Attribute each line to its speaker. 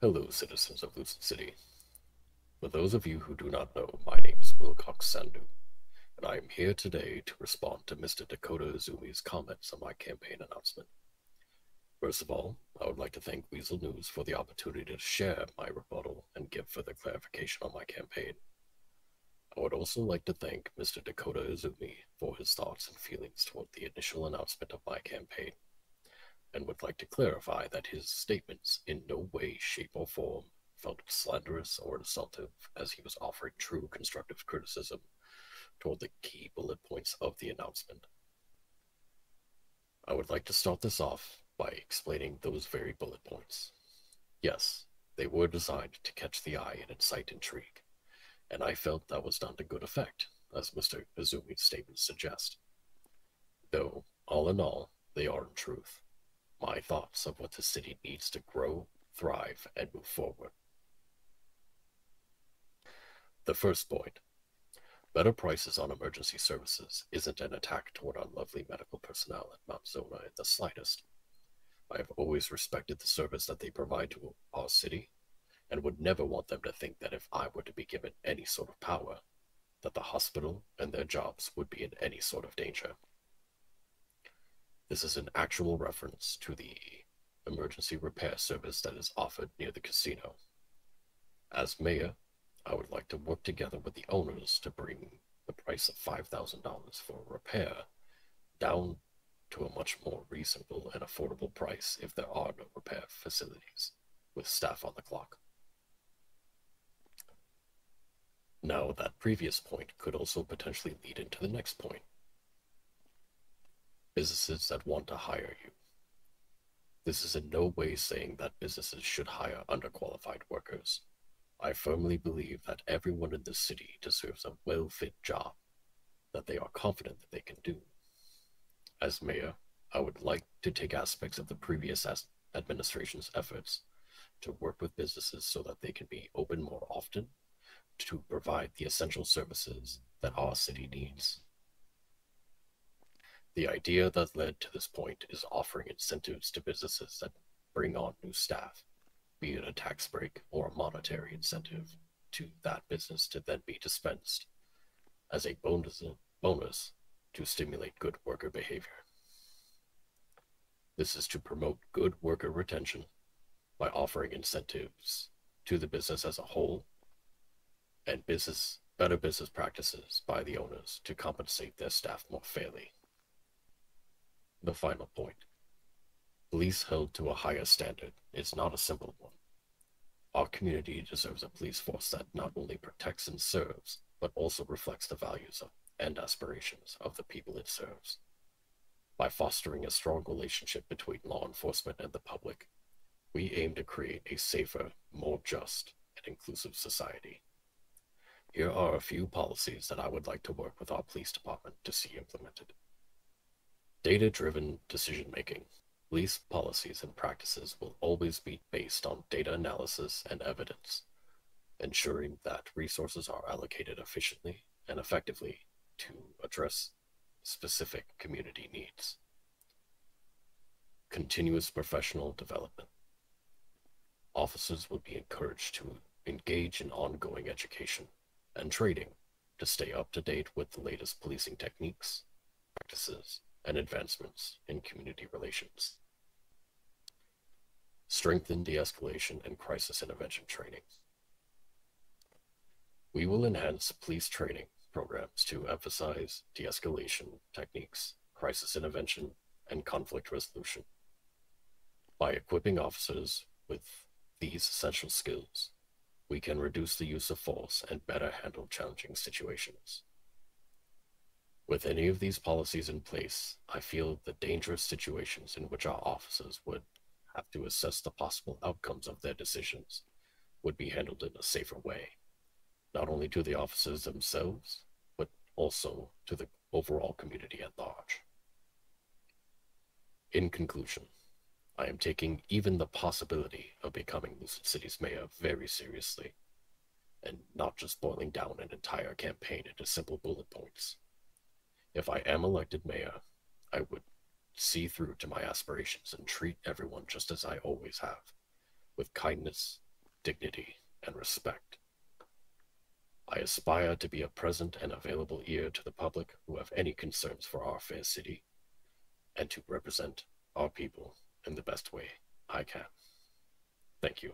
Speaker 1: Hello, citizens of Lucid City. For those of you who do not know, my name is Wilcox Sandu, and I am here today to respond to Mr. Dakota Izumi's comments on my campaign announcement. First of all, I would like to thank Weasel News for the opportunity to share my rebuttal and give further clarification on my campaign. I would also like to thank Mr. Dakota Izumi for his thoughts and feelings toward the initial announcement of my campaign, and would like to clarify that his statements in no way, shape, or form felt slanderous or insultive, as he was offering true constructive criticism toward the key bullet points of the announcement. I would like to start this off by explaining those very bullet points. Yes, they were designed to catch the eye and incite intrigue, and I felt that was done to good effect, as Mr. Izumi's statements suggest. Though, all in all, they are in truth my thoughts of what the city needs to grow, thrive, and move forward. The first point: better prices on emergency services isn't an attack toward our lovely medical personnel at Mount Zona in the slightest. I have always respected the service that they provide to our city, and would never want them to think that if I were to be given any sort of power, that the hospital and their jobs would be in any sort of danger. This is an actual reference to the emergency repair service that is offered near the casino. As mayor, I would like to work together with the owners to bring the price of $5,000 for a repair down to a much more reasonable and affordable price if there are no repair facilities with staff on the clock. Now, that previous point could also potentially lead into the next point: businesses that want to hire you. This is in no way saying that businesses should hire underqualified workers. I firmly believe that everyone in this city deserves a well-fit job that they are confident that they can do. As mayor, I would like to take aspects of the previous administration's efforts to work with businesses so that they can be open more often to provide the essential services that our city needs. The idea that led to this point is offering incentives to businesses that bring on new staff, be it a tax break or a monetary incentive to that business to then be dispensed as a bonus to stimulate good worker behavior. This is to promote good worker retention by offering incentives to the business as a whole, and better business practices by the owners to compensate their staff more fairly. The final point: police held to a higher standard is not a simple one. Our community deserves a police force that not only protects and serves, but also reflects the values and aspirations of the people it serves. By fostering a strong relationship between law enforcement and the public, we aim to create a safer, more just, and inclusive society. Here are a few policies that I would like to work with our police department to see implemented. Data-driven decision-making. Police policies and practices will always be based on data analysis and evidence, ensuring that resources are allocated efficiently and effectively to address specific community needs. Continuous professional development. Officers will be encouraged to engage in ongoing education and training to stay up to date with the latest policing techniques, practices, and advancements in community relations. Strengthen de-escalation and crisis intervention training. We will enhance police training programs to emphasize de-escalation techniques, crisis intervention, and conflict resolution. By equipping officers with these essential skills, we can reduce the use of force and better handle challenging situations. With any of these policies in place, I feel the dangerous situations in which our officers would have to assess the possible outcomes of their decisions would be handled in a safer way, not only to the officers themselves, but also to the overall community at large. In conclusion, I am taking even the possibility of becoming Lucid City's mayor very seriously, and not just boiling down an entire campaign into simple bullet points. If I am elected mayor, I would see through to my aspirations and treat everyone just as I always have, with kindness, dignity, and respect. I aspire to be a present and available ear to the public who have any concerns for our fair city, and to represent our people in the best way I can. Thank you.